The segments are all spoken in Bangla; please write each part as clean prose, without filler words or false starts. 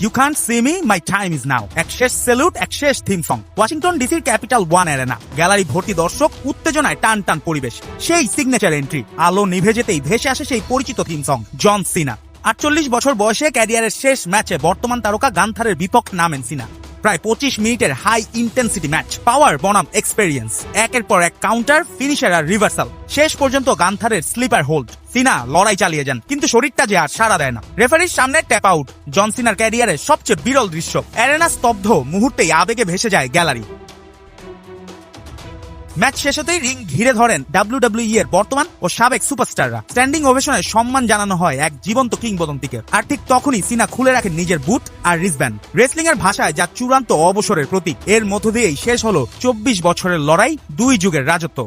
You can't see me, my time is now. এক শেষ সেলুট, এক শেষ থিম সং। ওয়াশিংটন ডিসির ক্যাপিটাল ওয়ান অ্যারেনা, গ্যালারি ভর্তি দর্শক, উত্তেজনায় টান টান পরিবেশ। সেই সিগনেচার এন্ট্রি, আলো নিভে যেতেই ভেসে আসে সেই পরিচিত থিম সং, জন সিনা। 48 বছর বয়সে ক্যারিয়ারের শেষ ম্যাচে বর্তমান তারকা গান্থারের বিপক্ষে নামেন সিনা। প্রায় 25 মিনিটের হাই ইন্টেন্সিটি ম্যাচ, পাওয়ার বনাম এক্সপেরিয়েন্স, একের পর এক কাউন্টার, ফিনিশার আর রিভার্সাল। শেষ পর্যন্ত গান্থারের স্লিপার হোল্ড। সিনা লড়াই চালিয়ে যান, কিন্তু শরীরটা যে আর সাড়া দেয় না। রেফারির সামনে ট্যাপ আউট। জন সিনার ক্যারিয়ারের সবচেয়ে বিরল দৃশ্য। অ্যারেনা স্তব্ধ, মুহূর্তেই আবেগে ভেসে যায় গ্যালারি। ম্যাচ শেষ হতেই রিং ঘিরে ধরেন ডাব্লিউডাব্লিউই এর বর্তমান ও সাবেক সুপারস্টাররা। স্ট্যান্ডিং ওভেশনে সম্মান জানানো হয় এক জীবন্ত কিংবদন্তিকে। আর ঠিক তখনই সিনা খুলে রাখেন নিজের বুট আর রিসব্যান্ড। রেসলিং এর ভাষায় যা চূড়ান্ত অবসরের প্রতীক। এর মধ্য দিয়েই শেষ হলো 24 বছরের লড়াই, 2 যুগের রাজত্ব।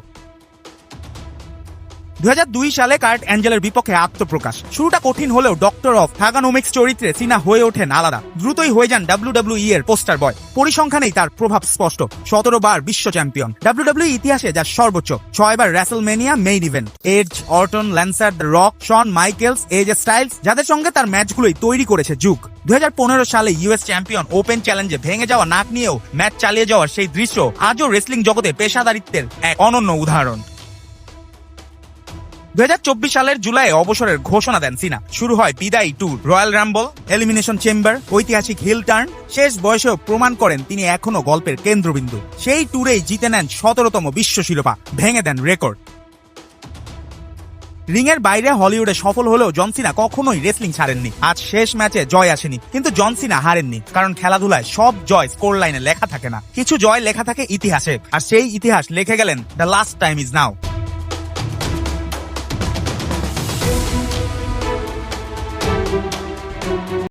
2002 সালে কার্ট অ্যাঞ্জেলের বিপক্ষে আত্মপ্রকাশ। শুরুটা কঠিন হলেও ডক্টর অফ থাগানোমিক্স চরিত্রে সিনা হয়ে ওঠেন আলাদা। দ্রুতই হয়ে যান ডাব্লিউডাব্লিউই এর পোস্টার বয়। পরিসংখ্যানেই তার প্রভাব স্পষ্ট। 17 বার বিশ্ব চ্যাম্পিয়ন, ডাব্লিউডাব্লিউই ইতিহাসে যা সর্বোচ্চ। 6 বার WrestleMania main event. Edge, Orton, Lesnar, the Rock, Shawn Michaels, AJ Styles, যাদের সঙ্গে তার ম্যাচগুলোই তৈরি করেছে যুগ। 2015 সালে ইউএস চ্যাম্পিয়ন ওপেন চ্যালেঞ্জে ভেঙে যাওয়া নাক নিয়েও ম্যাচ চালিয়ে যাওয়ার সেই দৃশ্য আজও রেসলিং জগতে পেশাদারিত্বের এক অনন্য উদাহরণ। 2024 সালের জুলাইয়ে অবসরের ঘোষণা দেন সিনা। শুরু হয় বিদায়ী tour, royal Rumble, elimination chamber, ঐতিহাসিক হিল টার্ন। শেষ বয়সেও প্রমাণ করেন তিনি এখনো গল্পের কেন্দ্রবিন্দু। সেই ট্যুরেই জিতে নেন 17তম বিশ্ব শিরোপা, ভেঙে দেন রেকর্ড। রিংয়ের বাইরে হলিউডে সফল হলেও জন সিনা কখনোই রেসলিং ছাড়েননি। আজ শেষ ম্যাচে জয় আসেনি, কিন্তু জন সিনা হারেননি। কারণ খেলাধুলায় সব জয় স্কোর লাইনে লেখা থাকে না, কিছু জয় লেখা থাকে ইতিহাসে। আর সেই ইতিহাস লিখে গেলেন the last time is now.